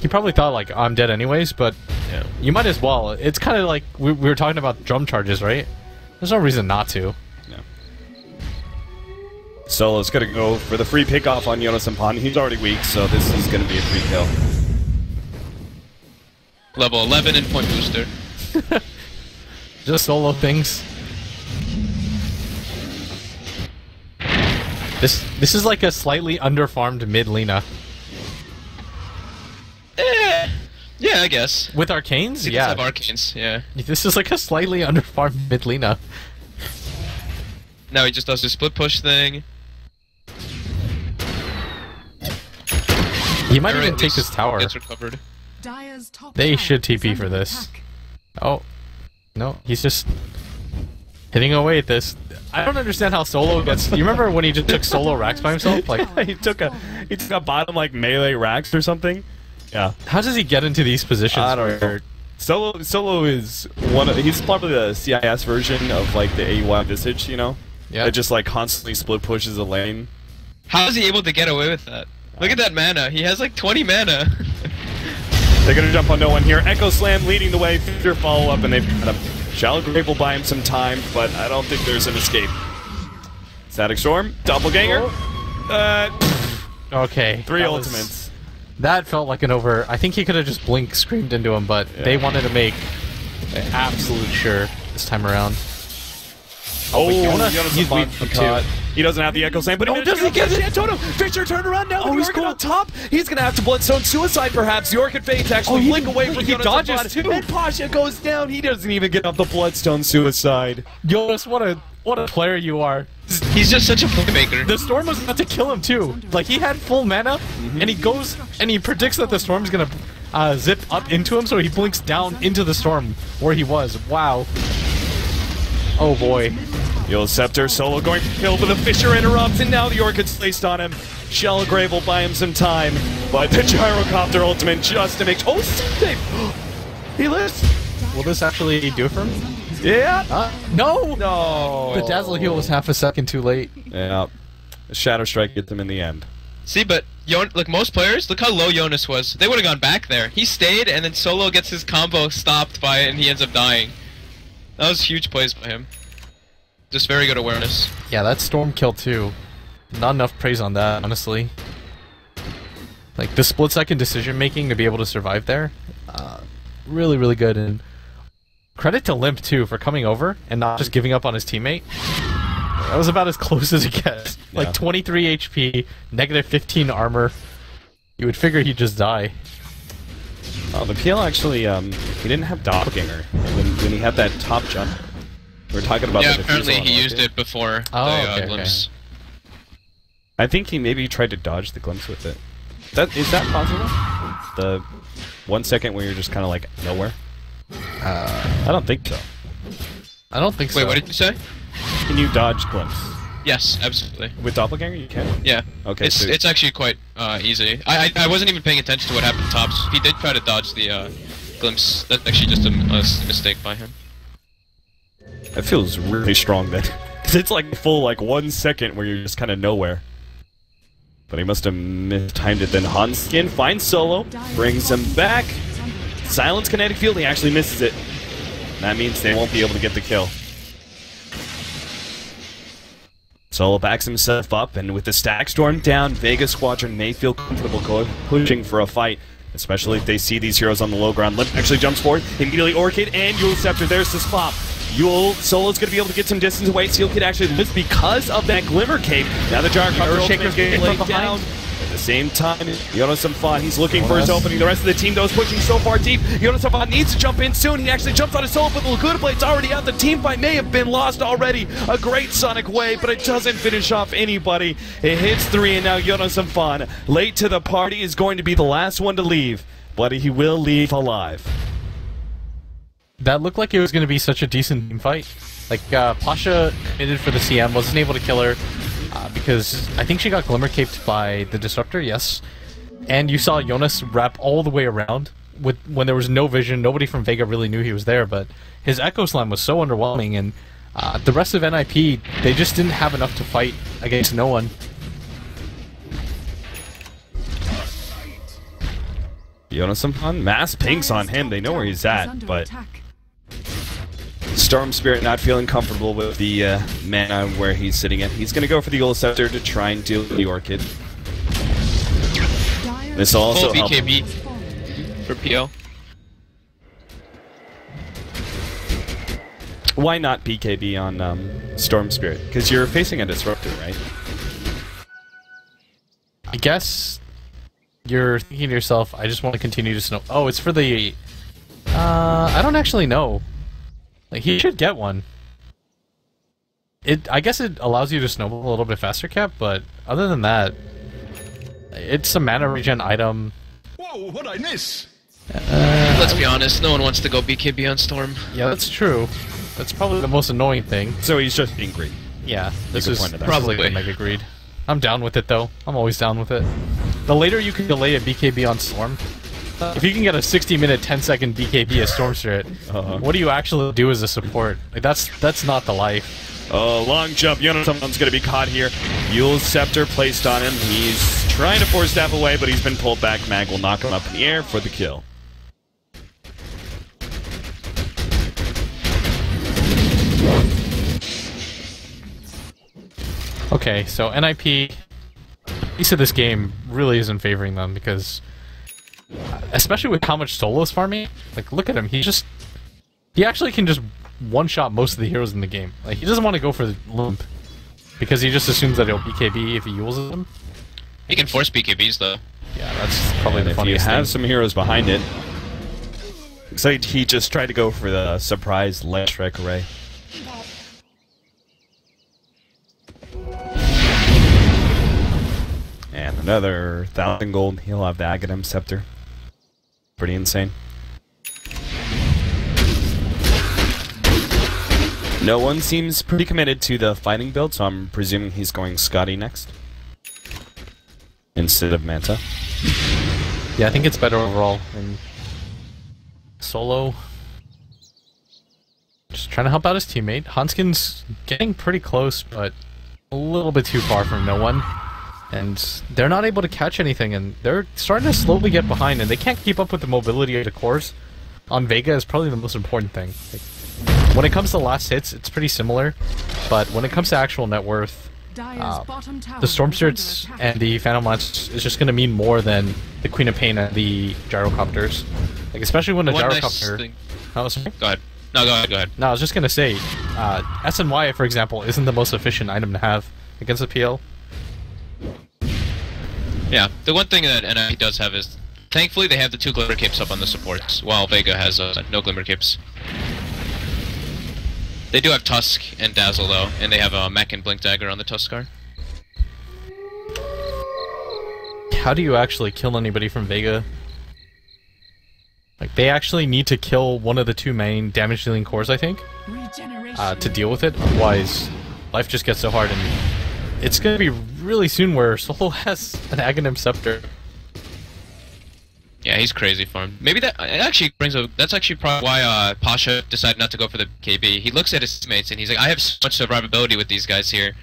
He probably thought, like, I'm dead anyways, but Yeah. you might as well. It's kind of like we were talking about drum charges, right? There's no reason not to. Solo's gonna go for the free pickoff on Jonas and Pond. He's already weak, so this is gonna be a free kill. Level 11 and point booster. Just solo things. This is like a slightly underfarmed mid Lina. Yeah, I guess. With arcanes? He Yeah. does have arcanes, yeah. This is like a slightly underfarmed mid Lina. Now he just does his split push thing. He might Or even at take least this tower. Gets recovered. Dire's top They tower should is TP under for this. attack. Oh. No, he's just hitting away at this. I don't understand how Solo gets... You remember when he just took solo racks by himself? Like, he took a bottom like melee racks or something. Yeah. how does he get into these positions? I don't know. Solo is he's probably the CIS version of like the AUI Visage, you know? Yeah. That just like constantly split pushes a lane. How is he able to get away with that? Look at that mana. He has like 20 mana. They're gonna jump on no one here. Echo Slam leading the way, Fear follow up, and they've got him. Shallow Grave will buy him some time, but I don't think there's an escape. Static Storm, Doppelganger. Okay. Three that was- ultimates. That felt like an over... I think he could have just blink screamed into him, but Yeah. they wanted to make absolute sure this time around. Oh, Jonas, Jonas he's Savant weak too. caught. He doesn't have the Echo Slam, but Oh, does he get it? Totem. Fisher turned around now. Oh, he's York cool. on top. He's gonna have to Bloodstone Suicide, perhaps. York and Fates actually he- blink away from he Jonas dodges Savant. too. And Pasha goes down. He doesn't even get up the Bloodstone Suicide. Jonas, what a player you are. He's just such a playmaker. The Storm was about to kill him too. Like, he had full mana, and he goes and he predicts that the Storm's gonna zip up into him, so he blinks down into the Storm where he was. Wow. Oh boy. Yo, Scepter, Solo going for kill, but the Fisher interrupts, and now the York gets placed on him. Shallow Grave will buy him some time, but the Gyrocopter ultimate just to make... Oh, save! He lives! Will this actually do it for him? Yeah! No! No! The Dazzle heal was half a second too late. Yeah. The Shadow Strike gets him in the end. See, but like most players, look how low Jonas was. They would have gone back there. He stayed, and then Solo gets his combo stopped by it, and he ends up dying. That was huge plays by him. Just very good awareness. Yeah, that Storm kill too. Not enough praise on that, honestly. Like, the split-second decision-making to be able to survive there, really, really good. And credit to Limp, too, for coming over and not just giving up on his teammate. That was about as close as it gets. Yeah. Like, 23 HP, negative 15 armor. You would figure he'd just die. Oh, the PL actually, he didn't have doppelganger when he had that top jump. We were talking about yeah, the apparently defusal on he used Orchid. it before Oh, the glimpse. I think he maybe tried to dodge the glimpse with it. Is that possible? The 1 second where you're just kind of like nowhere? I don't think so. I don't think so. Wait, what did you say? Can you dodge glimpse? Yes, absolutely. With doppelganger, you can? Yeah. Okay, so It's actually quite easy. I wasn't even paying attention to what happened tops. He did try to dodge the glimpse. That's actually just a mistake by him. that feels really strong then. Because it's like full 1 second where you're just kind of nowhere. But he must have mistimed it then. Hanskin finds Solo, brings him back. Silence kinetic field, he actually misses it. That means they won't be able to get the kill. Solo backs himself up, and with the stack storm down, Vega Squadron may feel comfortable pushing for a fight, especially if they see these heroes on the low ground. Limp actually jumps forward, immediately Orchid and Yule Scepter, there's the spot. Solo's going to be able to get some distance away. Steel Kid actually lives because of that Glimmer Cape. Now the Gyrocopter ultimate getting laid down. At the same time, Jonas Samfan, he's looking for his opening. The rest of the team, though, is pushing so far deep. Jonas Samfan needs to jump in soon. He actually jumps on his solo, but the Laguna Blade's already out. The team fight may have been lost already. A great Sonic wave, but it doesn't finish off anybody. It hits 3, and now Jonas Samfan, late to the party, is going to be the last one to leave, but he will leave alive. That looked like it was going to be such a decent team fight. Like, Pasha committed for the CM, wasn't able to kill her, because I think she got Glimmer Caped by the Disruptor, yes. And you saw Jonas wrap all the way around when there was no vision. Nobody from Vega really knew he was there, but his Echo Slam was so underwhelming, and the rest of NiP, they just didn't have enough to fight against no one. Jonas Samfan, mass pinks on him. They know where he's at, but Storm Spirit not feeling comfortable with the mana where he's sitting at. He's going to go for the Gold Scepter to try and deal with the Orchid. This will also Full help. BKB for PL. Why not BKB on Storm Spirit? Because you're facing a Disruptor, right? I guess you're thinking to yourself, I just want to continue to snow. Oh, it's for the... I don't actually know. Like, he should get one. I guess it allows you to snowball a little bit faster, Cap, but other than that, it's a mana regen item. Whoa, what'd I miss? Let's be honest, no one wants to go BKB on Storm. Yeah, that's true. That's probably the most annoying thing. So he's just being greedy. Yeah, this could is point to that. probably Probably. Mega Greed. I'm down with it, though. I'm always down with it. The later you can delay a BKB on Storm, if you can get a 60-minute, 10-second BKB as Storm Spirit, what do you actually do as a support? Like, that's not the life. Oh, long jump. Someone's going to be caught here. Yule's Scepter placed on him. He's trying to force Staff away, but he's been pulled back. Mag will knock him up in the air for the kill. Okay, so NiP, piece of this game really isn't favoring them because, especially with how much Solo's farming, like, look at him, he actually can just one-shot most of the heroes in the game. Like, he doesn't want to go for the Limp, because he just assumes that he'll BKB if he uses them. He can force BKBs though. Yeah, that's probably And the if you funniest have thing. some heroes behind it, looks like he just tried to go for the surprise Light Strike Array. And another 1,000 gold. He'll have the Aghanim Scepter. Pretty insane. No one seems pretty committed to the fighting build, so I'm presuming he's going Scotty next. Instead of Manta. Yeah, I think it's better overall. And Solo, just trying to help out his teammate. Hanskin's getting pretty close, but a little bit too far from no one. And they're not able to catch anything, and they're starting to slowly get behind, and they can't keep up with the mobility of the cores. On Vega is probably the most important thing. Like, when it comes to last hits, it's pretty similar, but when it comes to actual net worth, the Storm Spirits and the Phantom Lance is just going to mean more than the Queen of Pain and the Gyrocopters. Like, especially when the One nice Gyrocopter... thing. Oh, sorry? Go ahead. No, go ahead. No, I was just going to say, SNY, for example, isn't the most efficient item to have against the PL. Yeah, the one thing that NiP does have is Thankfully, they have the 2 Glimmer Capes up on the supports, while Vega has no Glimmer Capes. They do have Tusk and Dazzle, though, and they have a Mech and Blink Dagger on the Tuskar. How do you actually kill anybody from Vega? Like, they actually need to kill one of the 2 main damage-dealing cores, I think, to deal with it. Otherwise, life just gets so hard, and it's gonna be really soon where Solo has an Aghanim Scepter. Yeah, he's crazy for him. Maybe that actually brings up. That's actually probably why Pasha decided not to go for the KB. He looks at his teammates and he's like, I have so much survivability with these guys here.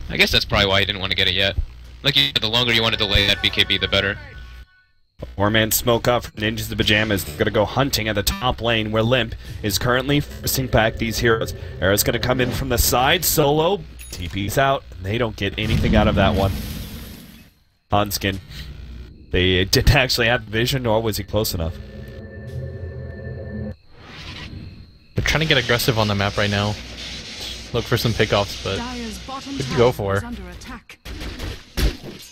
I guess that's probably why he didn't want to get it yet. Like, the longer you want to delay that BKB, the better. 4-man smoke up from Ninjas the Pyjamas. They're gonna go hunting at the top lane where Limp is currently forcing back these heroes. Era's gonna come in from the side, Solo, TP's out, and they don't get anything out of that one. Hanskin. They didn't actually have vision, nor was he close enough. They're trying to get aggressive on the map right now. Look for some pickoffs, but what do you go for?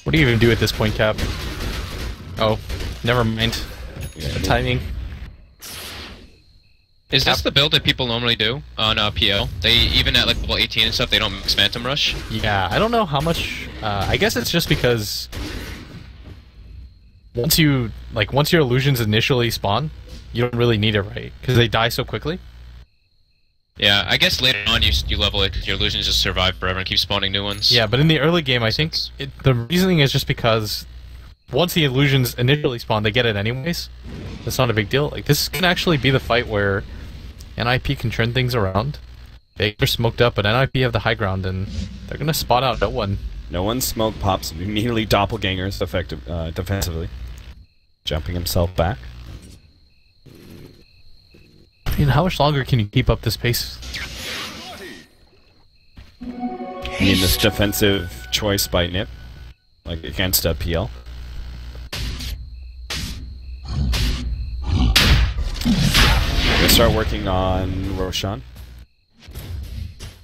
What do you even do at this point, Cap? Oh, never mind. The timing. Is this the build that people normally do on PL? They, even at like level 18 and stuff, they don't mix Phantom Rush? Yeah, I don't know how much... I guess it's just because... Once your illusions initially spawn, you don't really need it, right? Because they die so quickly. Yeah, I guess later on you level it because your illusions just survive forever and keep spawning new ones. Yeah, but in the early game, I think the reasoning is just because once the illusions initially spawn, they get it anyways. That's not a big deal. Like, this can actually be the fight where NiP can turn things around. They're smoked up, but NiP have the high ground, and they're gonna spot out no one. No one smoke pops immediately doppelgangers defensively. Jumping himself back. I mean, how much longer can you keep up this pace? I mean, this defensive choice by NiP, like against PL. We're gonna start working on Roshan.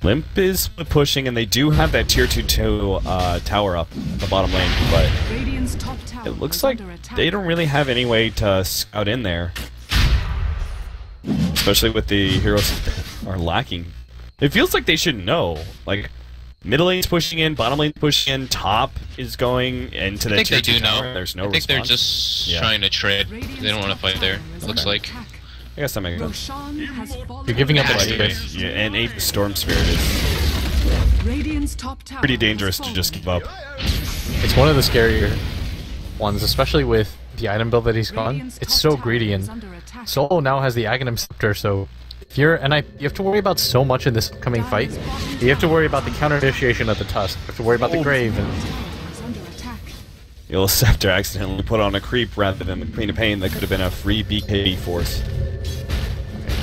Limp is pushing, and they do have that tier 2 tower up the bottom lane, but it looks like they don't really have any way to scout in there. Especially with the heroes that are lacking. It feels like they should know. Like, middle lane's pushing in, bottom lane's pushing in, top is going into the tier 2 tower. There's no response. I think they're just trying to trade. They don't want to fight there, it looks like. I guess that makes sense. You're giving up that space. Yeah, and 8 Storm Spirit is pretty dangerous to just give up. It's one of the scarier ones, especially with the item build that he's gone. It's so greedy, and Solo now has the Aghanim Scepter, so if you're you have to worry about so much in this coming fight. You have to worry about the counter initiation of the Tusk. You have to worry about the Grave. And You'll Scepter accidentally put on a creep rather than the Queen of Pain that could have been a free BKB force.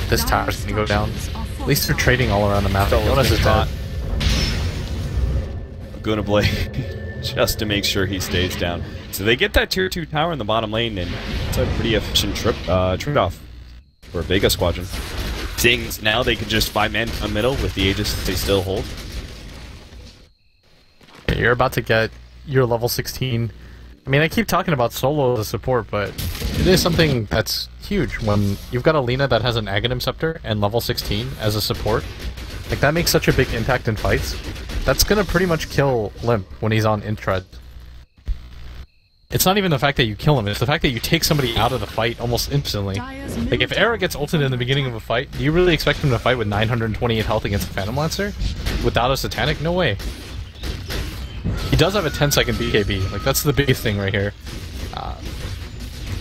This tower's gonna go down. At least they're trading all around the map. Jonas is dead. Laguna Blade, just to make sure he stays down. So they get that tier 2 tower in the bottom lane, and it's a pretty efficient trade-off for Vega Squadron. Zings, now they can just 5-man on middle with the Aegis they still hold. You're about to get your level 16. I mean, I keep talking about Solo as a support, but it is something that's huge when you've got a Lina that has an Aghanim Scepter and level 16 as a support. Like, that makes such a big impact in fights. That's gonna pretty much kill Limp when he's on Intred. It's not even the fact that you kill him, it's the fact that you take somebody out of the fight almost instantly. Like, if Era gets ulted in the beginning of a fight, do you really expect him to fight with 928 health against a Phantom Lancer? Without a Satanic? No way. He does have a 10-second BKB, like, that's the biggest thing right here.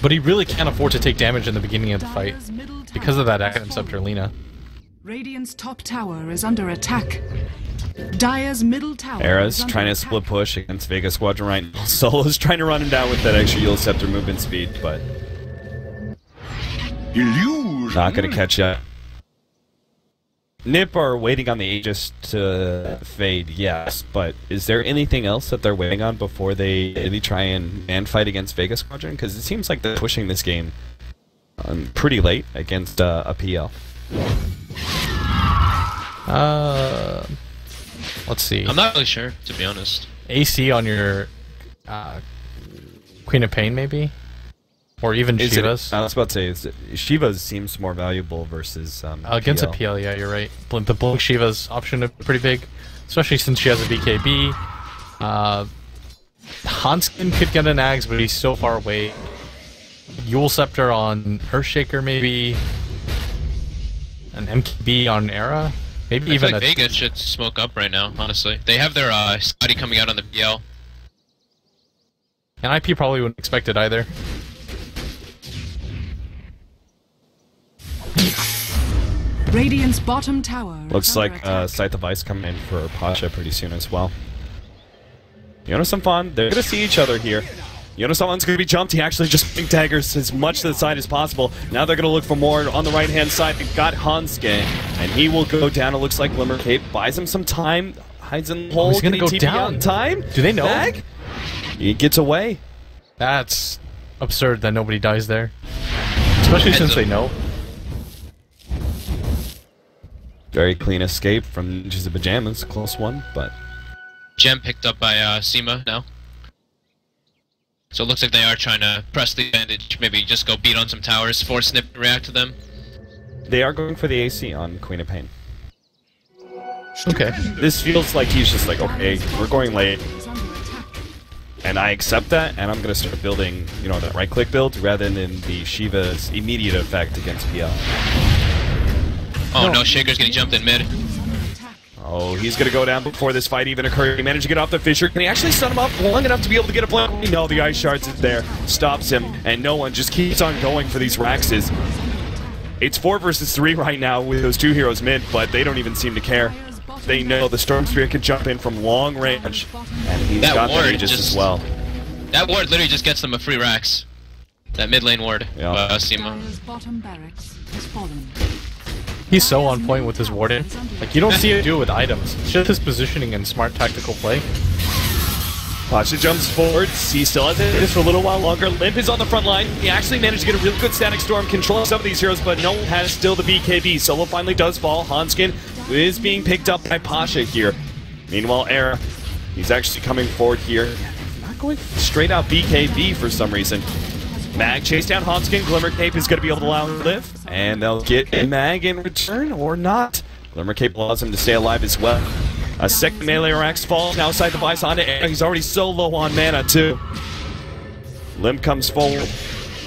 But he really can't afford to take damage in the beginning of the fight because of that Aghanim Scepter Lina. Radiant's top tower is under attack. Dire's middle tower. Era's trying to split push against Vega Squadron right now. Solo's trying to run him down with that extra Eul Scepter movement speed, but Illusion. not gonna catch up. NiP are waiting on the Aegis to fade, yes, but is there anything else that they're waiting on before they really try and man-fight against Vega Squadron? Because it seems like they're pushing this game pretty late against a PL. Let's see. I'm not really sure, to be honest. AC on your Queen of Pain, maybe? Or even Is it- Shivas. I was about to say, Shiva's seems more valuable versus Against PL. a PL, yeah, you're right. The Blink Shiva's option is pretty big, especially since she has a BKB. Hanskin could get an Ags, but he's so far away. Yule Scepter on Earthshaker, maybe. An MKB on Era? Maybe I even feel like a... Vega should smoke up right now, honestly. They have their Scotty coming out on the PL. And IP probably wouldn't expect it either. Radiant's bottom tower is Looks under like attack. Scythe of Ice coming in for Pasha pretty soon as well. Jonas and Fawn, they're going to see each other here. Jonas Fawn's going to be jumped. He actually just pink daggers as much to the side as possible. Now they're going to look for more on the right-hand side. They've got Hanske, and he will go down. It looks like Glimmer Cape buys him some time, hides in the hole. he's gonna Can he go TP down. on time? Do they know? Bag? He gets away. That's absurd that nobody dies there. Especially since they know. Very clean escape from Ninjas of Pyjamas. Close one, but... Gem picked up by Seema now. So it looks like they are trying to press the advantage, maybe just go beat on some towers, force Snip to react to them. They are going for the AC on Queen of Pain. Okay. This feels like he's just like, okay, we're going late, Is under attack. and I accept that, and I'm going to start building, you know, that right-click build rather than the Shiva's immediate effect against PL. Oh no, Shaker's getting jumped in mid. Is under attack. Oh, he's going to go down before this fight even occurred. He managed to get off the Fissure. Can he actually stun him up long enough to be able to get a blink? No, the Ice Shards is there. Stops him, and no one just keeps on going for these Raxes. It's 4 versus 3 right now with those two heroes mid, but they don't even seem to care. They know the Storm Spirit can jump in from long range, and he's That got the ward Aegis just- as well. That ward literally just gets them a free Rax. That mid lane ward, Yeah. Seema. Dire's bottom barracks has fallen. He's so on point with his warding. Like, you don't see it do it with items. It's just his positioning and smart tactical play. Pasha jumps forward. He still has it just for a little while longer. Limp is on the front line. He actually managed to get a really good static storm, controlling some of these heroes, but no one has still the BKB. Solo finally does fall. Hanskin is being picked up by Pasha here. Meanwhile, Era, he's actually coming forward here. Not going straight out BKB for some reason. Mag chase down Hanskin. Glimmer Cape is going to be able to allow him to live, and they'll get Mag in return or not. Glimmer Cape allows him to stay alive as well. A second melee Rax falls now side device onto Era. He's already so low on mana too. Limp comes forward.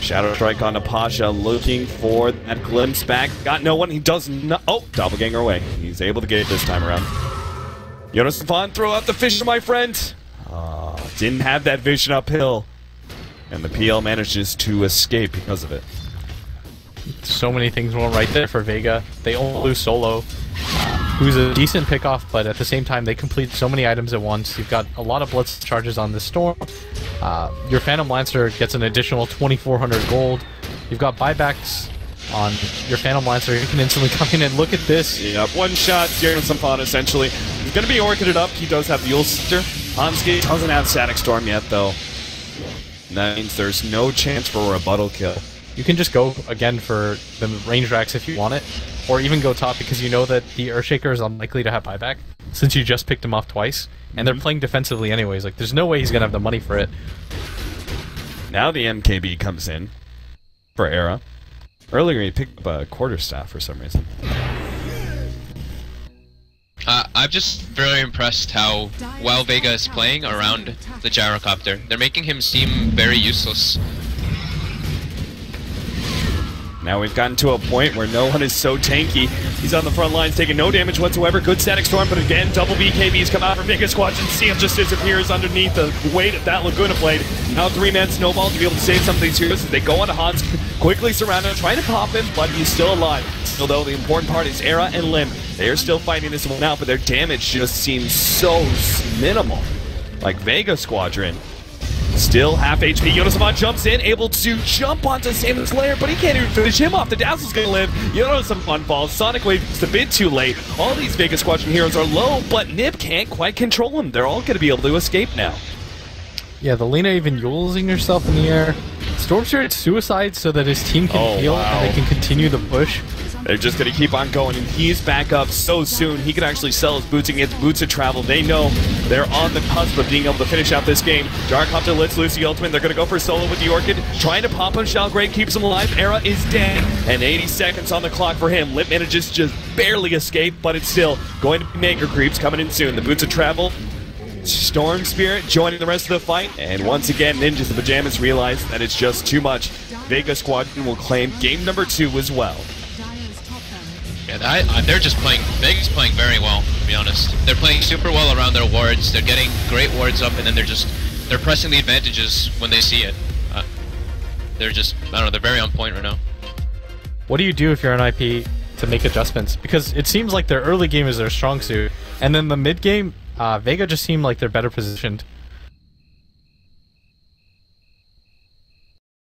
Shadow Strike onto Pasha, looking for that glimpse back. Got no one. He does not. Oh, doppelganger away. He's able to get it this time around. Jonas and Fawn, throw out the Fissure, my friend. Didn't have that vision uphill. And the PL manages to escape because of it. So many things went right there for Vega. They only lose Solo, who's a decent pickoff, but at the same time they complete so many items at once. You've got a lot of Blitz charges on this Storm. Your Phantom Lancer gets an additional 2,400 gold. You've got buybacks on your Phantom Lancer. You can instantly come in and look at this. Yep, one shot, Jonas and Fawn essentially. He's going to be orchided up. He does have the Ulster. Hanske doesn't have Static Storm yet though. That means there's no chance for a rebuttal kill. You can just go again for the range racks if you want it, or even go top because you know that the Earthshaker is unlikely to have buyback since you just picked him off twice, and they're playing defensively anyways. Like, there's no way he's gonna have the money for it. Now the MKB comes in for Era. Earlier he picked up a quarterstaff for some reason. I'm just very impressed how well Vega is playing around the gyrocopter. They're making him seem very useless. Now we've gotten to a point where no one is so tanky. He's on the front lines, taking no damage whatsoever. Good static storm, but again, double BKBs come out from Vega Squadron. CM just disappears underneath the weight of that Laguna blade. Now 3-man snowball to be able to save some of these heroes as they go on to Hans, quickly surround him, trying to pop him, but he's still alive. Still though, the important part is Era and Lim. They are still fighting this one out, but their damage just seems so minimal. Like Vega Squadron. Still half HP. Yonasaman jumps in, able to jump onto Samon's lair, but he can't even finish him off. The Dazzle's gonna live. Yonasaman falls. Sonic Wave is a bit too late. All these Vega Squadron heroes are low, but NiP can't quite control them. They're all gonna be able to escape now. Yeah, the Lina even Yule'ing herself in the air. Storm Spirit suicides so that his team can heal and they can continue the push. They're just going to keep on going, and he's back up so soon. He can actually sell his boots and get the boots of travel. They know they're on the cusp of being able to finish out this game. Darkhopter lets loose the ultimate. They're going to go for solo with the Orchid. Trying to pop him. Shalgrave keeps him alive. Era is dead, and 80 seconds on the clock for him. Lit manages to just barely escape, but it's still going to be Maker Creeps coming in soon. The boots of travel. Storm Spirit joining the rest of the fight, and once again, Ninjas the Pyjamas realize that it's just too much. Vega Squadron will claim game number 2 as well. Yeah, they're just playing. Vega's playing very well, to be honest. They're playing super well around their wards. They're getting great wards up, and then they're pressing the advantages when they see it. They're just, I don't know, they're very on point right now. What do you do if you're an IP to make adjustments? Because it seems like their early game is their strong suit, and then the mid game, Vega just seemed like they're better positioned